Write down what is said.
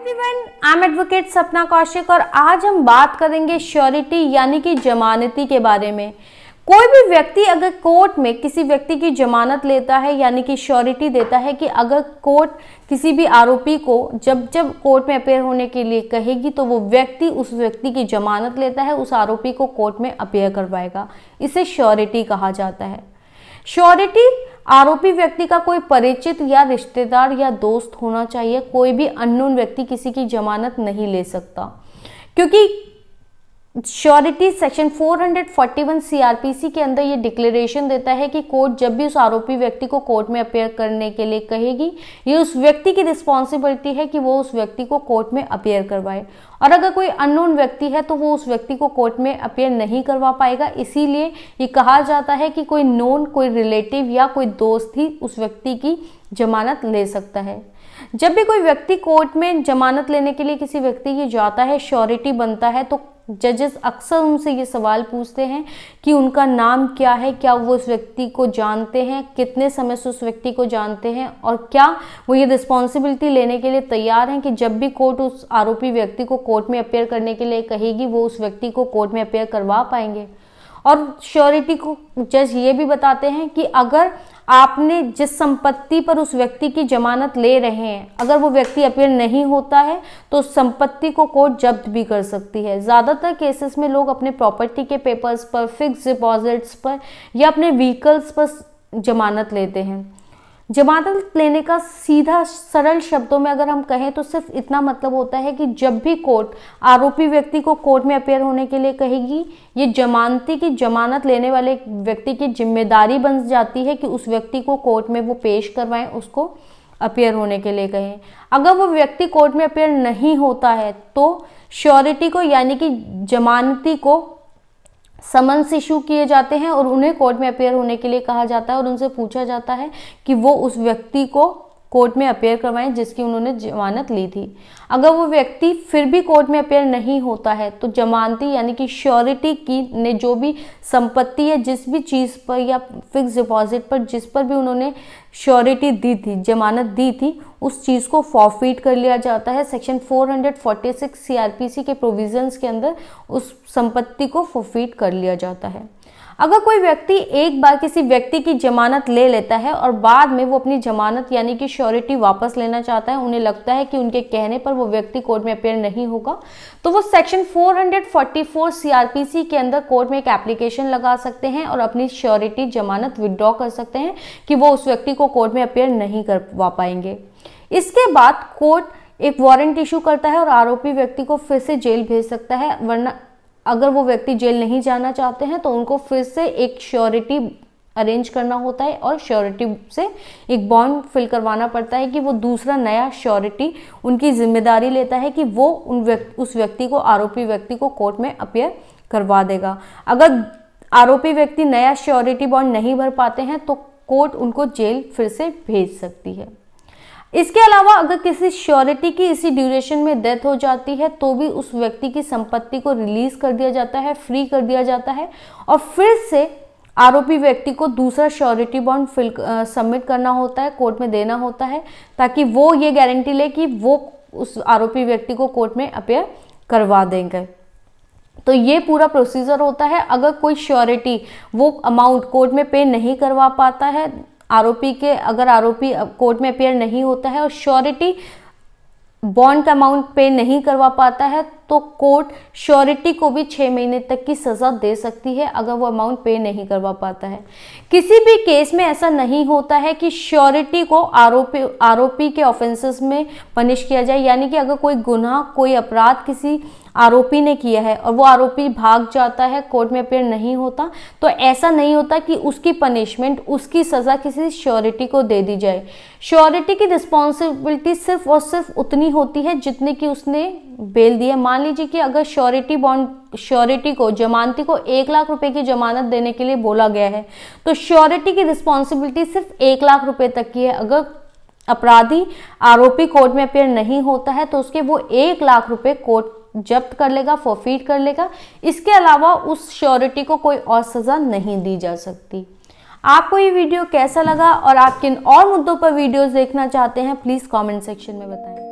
Everyone, I am advocate सपना कौशिक और आज हम बात करेंगे श्योरिटी यानी कि जमानती के बारे में। कोई भी व्यक्ति अगर कोर्ट में किसी व्यक्ति की जमानत लेता है यानी कि श्योरिटी देता है कि अगर कोर्ट किसी भी आरोपी को जब कोर्ट में अपेयर होने के लिए कहेगी तो वो व्यक्ति उस व्यक्ति की जमानत लेता है, उस आरोपी को कोर्ट में अपेयर करवाएगा। इसे श्योरिटी कहा जाता है। श्योरिटी आरोपी व्यक्ति का कोई परिचित या रिश्तेदार या दोस्त होना चाहिए। कोई भी अननोन व्यक्ति किसी की जमानत नहीं ले सकता, क्योंकि श्योरिटी सेक्शन 441 सीआरपीसी के अंदर ये डिक्लेरेशन देता है कि कोर्ट जब भी उस आरोपी व्यक्ति को कोर्ट में अपेयर करने के लिए कहेगी, ये उस व्यक्ति की रिस्पॉन्सिबिलिटी है कि वो उस व्यक्ति को कोर्ट में अपेयर करवाए। और अगर कोई अननोन व्यक्ति है तो वो उस व्यक्ति को कोर्ट में अपेयर नहीं करवा पाएगा। इसीलिए ये कहा जाता है कि कोई नोन, कोई रिलेटिव या कोई दोस्त ही उस व्यक्ति की जमानत ले सकता है। जब भी कोई व्यक्ति कोर्ट में जमानत लेने के लिए किसी व्यक्ति की जाता है, श्योरिटी बनता है, तो जजेस अक्सर उनसे ये सवाल पूछते हैं कि उनका नाम क्या है, क्या वो उस व्यक्ति को जानते हैं, कितने समय से उस व्यक्ति को जानते हैं और क्या वो ये रिस्पॉन्सिबिलिटी लेने के लिए तैयार हैं कि जब भी कोर्ट उस आरोपी व्यक्ति को कोर्ट में अपेयर करने के लिए कहेगी वो उस व्यक्ति को कोर्ट में अपेयर करवा पाएंगे। और श्योरिटी को जज ये भी बताते हैं कि अगर आपने जिस संपत्ति पर उस व्यक्ति की जमानत ले रहे हैं, अगर वो व्यक्ति अपेयर नहीं होता है तो उस संपत्ति को कोर्ट जब्त भी कर सकती है। ज़्यादातर केसेस में लोग अपने प्रॉपर्टी के पेपर्स पर, फिक्स डिपॉजिट्स पर या अपने व्हीकल्स पर जमानत लेते हैं। जमानत लेने का सीधा सरल शब्दों में अगर हम कहें तो सिर्फ इतना मतलब होता है कि जब भी कोर्ट आरोपी व्यक्ति को कोर्ट में अपेयर होने के लिए कहेगी, ये जमानती की जमानत लेने वाले व्यक्ति की जिम्मेदारी बन जाती है कि उस व्यक्ति को कोर्ट में वो पेश करवाएं, उसको अपेयर होने के लिए कहें। अगर वो व्यक्ति कोर्ट में अपेयर नहीं होता है तो श्योरिटी को यानी कि जमानती को समन्स इशू किए जाते हैं और उन्हें कोर्ट में अपेयर होने के लिए कहा जाता है और उनसे पूछा जाता है कि वो उस व्यक्ति को कोर्ट में अपेयर करवाएं जिसकी उन्होंने जमानत ली थी। अगर वो व्यक्ति फिर भी कोर्ट में अपेयर नहीं होता है तो जमानती यानी कि श्योरिटी की ने जो भी संपत्ति है, जिस भी चीज़ पर या फिक्स डिपॉजिट पर जिस पर भी उन्होंने श्योरिटी दी थी, जमानत दी थी, उस चीज़ को फॉरफीट कर लिया जाता है। सेक्शन 446 सीआरपीसी के प्रोविजंस के अंदर उस संपत्ति को फॉरफीट कर लिया जाता है। अगर कोई व्यक्ति एक बार किसी व्यक्ति की जमानत ले लेता है और बाद में वो अपनी जमानत यानी कि श्योरिटी वापस लेना चाहता है, उन्हें लगता है कि उनके कहने पर वो व्यक्ति कोर्ट में अपेयर नहीं होगा, तो वो सेक्शन 444 सीआरपीसी के अंदर कोर्ट में एक एप्लीकेशन लगा सकते हैं और अपनी श्योरिटी जमानत विड्रॉ कर सकते हैं कि वो उस व्यक्ति को कोर्ट में अपेयर नहीं करवा पाएंगे। इसके बाद कोर्ट एक वारंट इशू करता है और आरोपी व्यक्ति को फिर से जेल भेज सकता है, वरना अगर वो व्यक्ति जेल नहीं जाना चाहते हैं तो उनको फिर से एक श्योरिटी अरेंज करना होता है और श्योरिटी से एक बॉन्ड फिल करवाना पड़ता है कि वो दूसरा नया श्योरिटी उनकी जिम्मेदारी लेता है कि वो उस व्यक्ति को, आरोपी व्यक्ति को कोर्ट में अपेयर करवा देगा। अगर आरोपी व्यक्ति नया श्योरिटी बॉन्ड नहीं भर पाते हैं तो कोर्ट उनको जेल फिर से भेज सकती है। इसके अलावा अगर किसी श्योरिटी की इसी ड्यूरेशन में डेथ हो जाती है तो भी उस व्यक्ति की संपत्ति को रिलीज कर दिया जाता है, फ्री कर दिया जाता है और फिर से आरोपी व्यक्ति को दूसरा श्योरिटी बॉन्ड सबमिट करना होता है, कोर्ट में देना होता है, ताकि वो ये गारंटी ले कि वो उस आरोपी व्यक्ति को कोर्ट में अपेयर करवा देंगे। तो ये पूरा प्रोसीजर होता है। अगर कोई श्योरिटी वो अमाउंट कोर्ट में पे नहीं करवा पाता है अगर आरोपी कोर्ट में अपेयर नहीं होता है और श्योरिटी बॉन्ड का अमाउंट पे नहीं करवा पाता है तो कोर्ट श्योरिटी को भी 6 महीने तक की सजा दे सकती है अगर वो अमाउंट पे नहीं करवा पाता है। किसी भी केस में ऐसा नहीं होता है कि श्योरिटी को आरोपी के ऑफेंसेस में पनिश किया जाए, यानी कि अगर कोई गुनाह, कोई अपराध किसी आरोपी ने किया है और वो आरोपी भाग जाता है, कोर्ट में अपेयर नहीं होता, तो ऐसा नहीं होता कि उसकी पनिशमेंट, उसकी सजा किसी श्योरिटी को दे दी जाए। श्योरिटी की रिस्पॉन्सिबिलिटी सिर्फ और सिर्फ उतनी होती है जितने की उसने बेल दी है। मान लीजिए कि अगर श्योरिटी को, जमानती को 1 लाख रुपए की जमानत देने के लिए बोला गया है तो श्योरिटी की रिस्पॉन्सिबिलिटी सिर्फ 1 लाख रुपए तक की है। अगर अपराधी आरोपी कोर्ट में अपेयर नहीं होता है तो उसके वो 1 लाख रुपए कोर्ट जब्त कर लेगा, फॉरफीट कर लेगा। इसके अलावा उस श्योरिटी को कोई और सजा नहीं दी जा सकती। आपको ये वीडियो कैसा लगा और आप किन और मुद्दों पर वीडियोस देखना चाहते हैं, प्लीज कमेंट सेक्शन में बताएं।